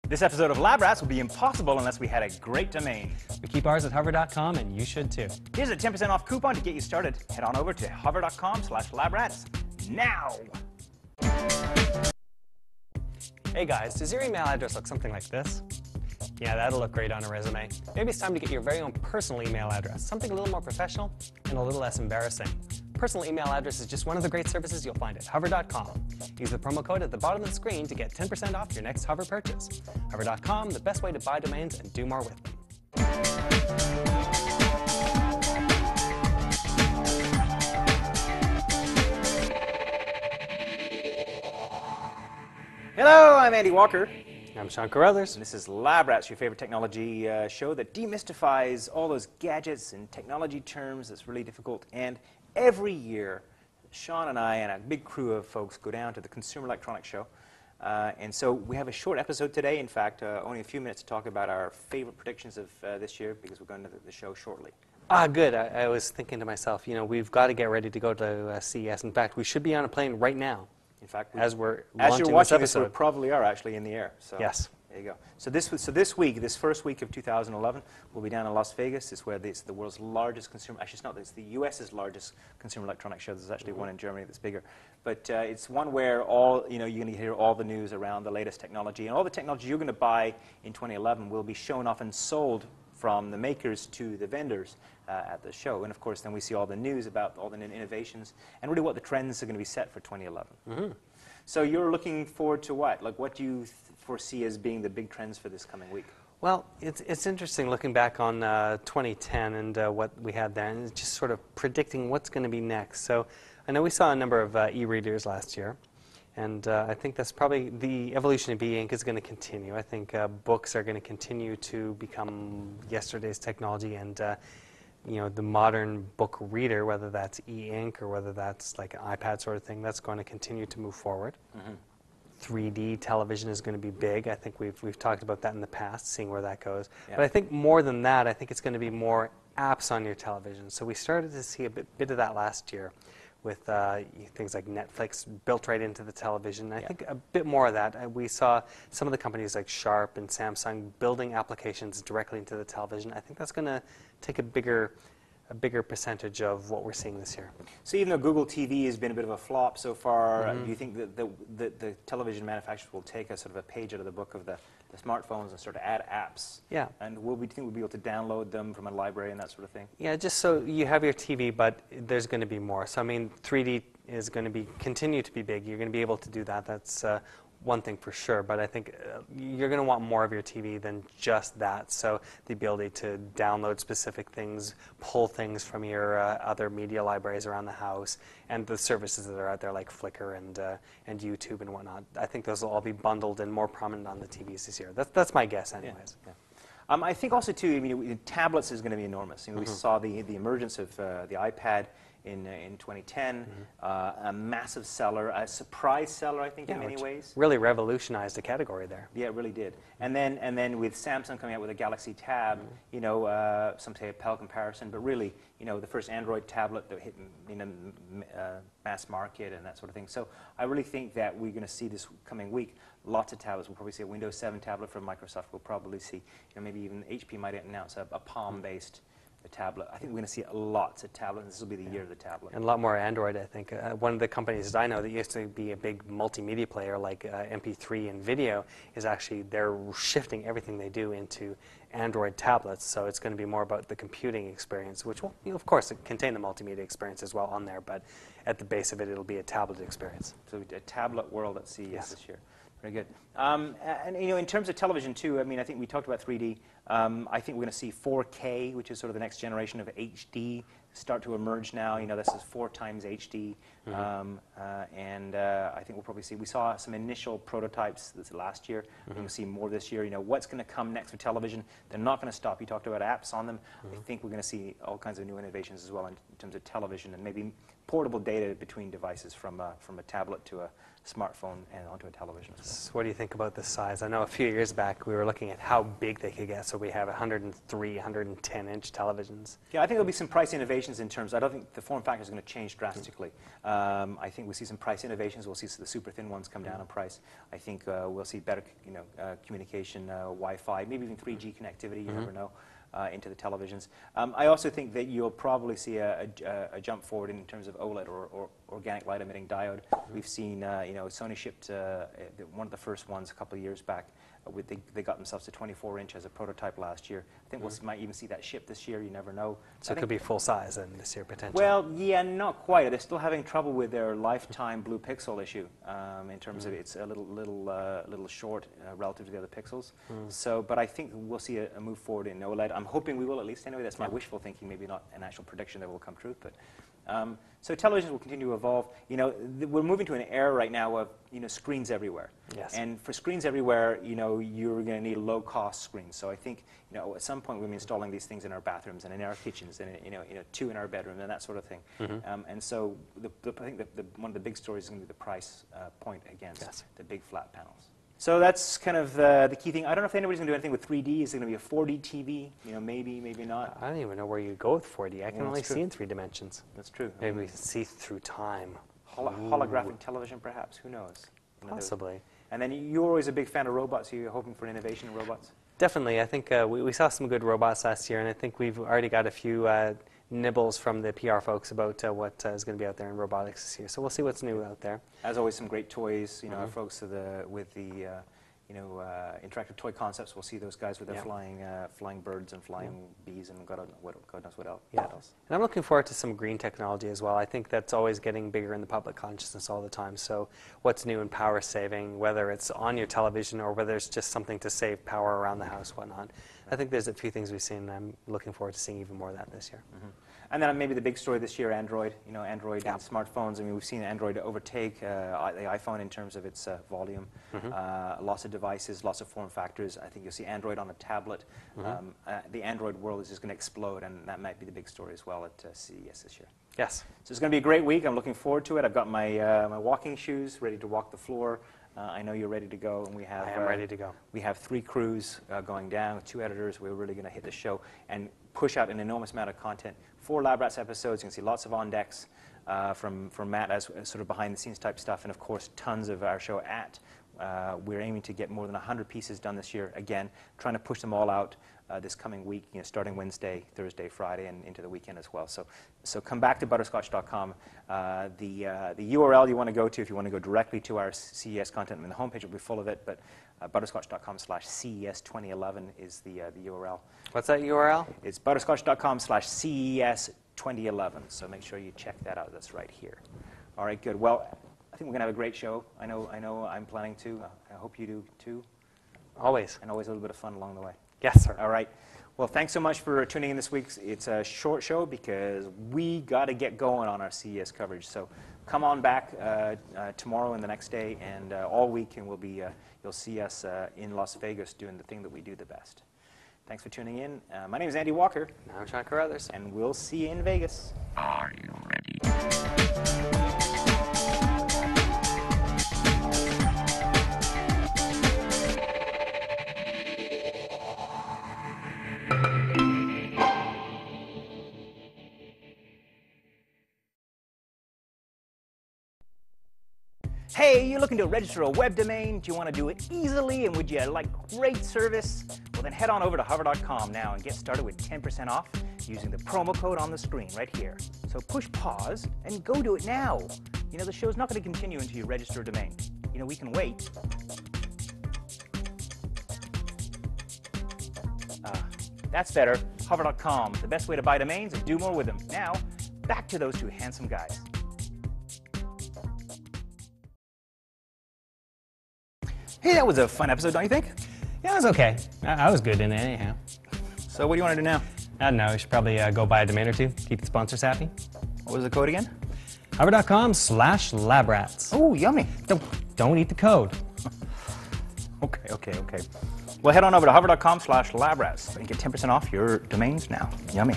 This episode of Lab Rats would be impossible unless we had a great domain. We keep ours at hover.com, and you should too. Here's a 10% off coupon to get you started. Head on over to hover.com/labrats now. Hey guys, does your email address look something like this? Yeah, that'll look great on a resume. Maybe it's time to get your very own personal email address, something a little more professional and a little less embarrassing. Personal email address is just one of the great services you'll find at hover.com. Use the promo code at the bottom of the screen to get 10% off your next Hover purchase. Hover.com, the best way to buy domains and do more with them. Hello, I'm Andy Walker. I'm Sean Carruthers. And this is Lab Rats, your favorite technology show that demystifies all those gadgets and technology terms that's really difficult. And every year, Sean and I and a big crew of folks go down to the Consumer Electronics Show. And so we have a short episode today. In fact, only a few minutes to talk about our favorite predictions of this year because we're going to the show shortly. Good. I was thinking to myself, we've got to get ready to go to CES. In fact, we should be on a plane right now. In fact, as you're watching this, we probably are actually in the air. So yes. There you go. So this week, this first week of 2011, we'll be down in Las Vegas. It's where it's the world's largest consumer. Actually, it's not. It's the U.S.'s largest consumer electronics show. There's actually one in Germany that's bigger, but it's one where you're going to hear all the news around the latest technology, and all the technology you're going to buy in 2011 will be shown off and sold from the makers to the vendors at the show. And of course, then we see all the news about all the innovations and really what the trends are going to be set for 2011. Mm-hmm. So you're looking forward to what? Like, what do you foresee as being the big trends for this coming week? Well, it's interesting looking back on 2010 and what we had then, and just sort of predicting what's going to be next. So I know we saw a number of e-readers last year, and I think that's probably the evolution of e-ink is going to continue. I think books are going to continue to become yesterday's technology, and the modern book reader, whether that's e-ink or whether that's like an iPad sort of thing, that's going to continue to move forward. Mm-hmm. 3D television is going to be big. I think we've talked about that in the past, seeing where that goes. Yeah. But I think more than that, I think it's going to be more apps on your television. So we started to see a bit of that last year with things like Netflix built right into the television. I think a bit more of that. We saw some of the companies like Sharp and Samsung building applications directly into the television. I think that's going to take a bigger percentage of what we're seeing this year. So even though Google TV has been a bit of a flop so far, do you think that the television manufacturers will take a sort of a page out of the book of the smartphones and start to add apps? Yeah. And do you think we'll be able to download them from a library and that sort of thing? Yeah, just so you have your TV, but there's going to be more. So I mean, 3D is going to continue to be big. You're going to be able to do that. That's one thing for sure, but I think you're going to want more of your TV than just that. So the ability to download specific things, pull things from your other media libraries around the house, and the services that are out there like Flickr and YouTube and whatnot. I think those will all be bundled and more prominent on the TVs this year. That's my guess, anyways. Yeah. I think also too, tablets is going to be enormous. We saw the emergence of the iPad in 2010, a massive seller, a surprise seller, I think, in many ways. Really revolutionized the category there. Yeah, it really did. And then with Samsung coming out with a Galaxy Tab, some say a pale comparison, but really, the first Android tablet that hit mass market and that sort of thing. So I really think that we're going to see this coming week lots of tablets. We'll probably see a Windows 7 tablet from Microsoft. We'll probably see, maybe even HP might announce a Palm-based tablet. I think we're going to see lots of tablets. This will be the year of the tablet. And a lot more Android, I think. One of the companies that I know that used to be a big multimedia player like MP3 and video is actually, they're shifting everything they do into Android tablets. So it's going to be more about the computing experience, which will, of course, contain the multimedia experience as well on there, but at the base of it, it'll be a tablet experience. So a tablet world at CES this year. Very good. And in terms of television too, I think we talked about 3D. I think we're going to see 4K, which is sort of the next generation of HD, start to emerge now. This is 4 times HD, and I think we'll probably see. We saw some initial prototypes this last year. We're going to see more this year. What's going to come next for television? They're not going to stop. You talked about apps on them. I think we're going to see all kinds of new innovations as well in terms of television, and maybe portable data between devices from a tablet to a smartphone and onto a television as well. So what do you think about the size? I know a few years back we were looking at how big they could get, so we have 103, 110-inch televisions. Yeah, I think there'll be some price innovations in terms. I don't think the form factor is going to change drastically. I think we'll see some price innovations. We'll see the super thin ones come down in price. I think we'll see better, communication, Wi-Fi, maybe even 3G connectivity. You never know. Into the televisions. I also think that you'll probably see a jump forward in terms of OLED or organic light emitting diode. We've seen, Sony shipped one of the first ones a couple of years back. They got themselves to 24-inch as a prototype last year. I think we might even see that ship this year. You never know. So it could be full size then this year potentially. Well, yeah, not quite. They're still having trouble with their lifetime blue pixel issue in terms of it's a little short relative to the other pixels. So, but I think we'll see a move forward in OLED. I'm hoping we will at least anyway. That's my wishful thinking. Maybe not an actual prediction that will come true, but. So televisions will continue to evolve. We're moving to an era right now of screens everywhere. Yes. And for screens everywhere, you're going to need low-cost screens. So I think at some point we'll be installing these things in our bathrooms and in our kitchens and 2 in our bedroom and that sort of thing. And so I think one of the big stories is going to be the price point against the big flat panels. So that's kind of the key thing. I don't know if anybody's going to do anything with 3D. Is it going to be a 4D TV? Maybe, maybe not. I don't even know where you go with 4D. I can only see in 3 dimensions. That's true. Maybe we see through time. Holographic television, perhaps. Who knows? Possibly. And then you're always a big fan of robots. So you're hoping for innovation in robots? Definitely. I think we saw some good robots last year, and I think we've already got a few nibbles from the PR folks about what is going to be out there in robotics this year. So we'll see what's new out there. As always, some great toys. Our folks with the interactive toy concepts. We'll see those guys with their flying birds and flying bees and God knows what else. Yeah. And I'm looking forward to some green technology as well. I think that's always getting bigger in the public consciousness all the time. So what's new in power saving, whether it's on your television or whether it's just something to save power around the house, whatnot. I think there's a few things we've seen, and I'm looking forward to seeing even more of that this year. And then maybe the big story this year, Android. Android and smartphones. I mean, we've seen Android overtake the iPhone in terms of its volume. Lots of devices, lots of form factors. I think you'll see Android on a tablet. The Android world is just going to explode, and that might be the big story as well at CES this year. Yes. So it's going to be a great week. I'm looking forward to it. I've got my my walking shoes ready to walk the floor. I know you're ready to go, and we have. I am ready to go. We have 3 crews going down, 2 editors. We're really going to hit the show and push out an enormous amount of content. 4 Lab Rats episodes. You can see lots of on decks from Matt as sort of behind the scenes type stuff, and of course tons of our show at. We're aiming to get more than 100 pieces done this year. Again, trying to push them all out this coming week, starting Wednesday, Thursday, Friday, and into the weekend as well. So come back to butterscotch.com. The URL you want to go to if you want to go directly to our CES content, and the homepage will be full of it, but butterscotch.com/CES2011 is the URL. What's that URL? It's butterscotch.com/CES2011. So make sure you check that out. That's right here. All right, good. Well, I think we're going to have a great show. I know I'm planning to. I hope you do too. Always. And always a little bit of fun along the way. Yes, sir. All right. Well, thanks so much for tuning in this week. It's a short show because we got to get going on our CES coverage. So come on back tomorrow and the next day and all week, and you'll see us in Las Vegas doing the thing that we do the best. Thanks for tuning in. My name is Andy Walker. And I'm Sean Carruthers. And we'll see you in Vegas. Are you ready? Hey, you're looking to register a web domain? Do you want to do it easily, and would you like great service? Well, then head on over to hover.com now and get started with 10% off using the promo code on the screen right here. So push pause and go do it now. The show's not going to continue until you register a domain. We can wait. That's better. Hover.com, the best way to buy domains and do more with them. Now, back to those 2 handsome guys. Hey, that was a fun episode, don't you think? Yeah, it was okay. I was good in it anyhow. So what do you want to do now? I don't know. We should probably go buy a domain or 2. Keep the sponsors happy. What was the code again? Hover.com/labrats. Oh, yummy. Don't eat the code. Okay. Well, head on over to hover.com/labrats and get 10% off your domains now. Yummy.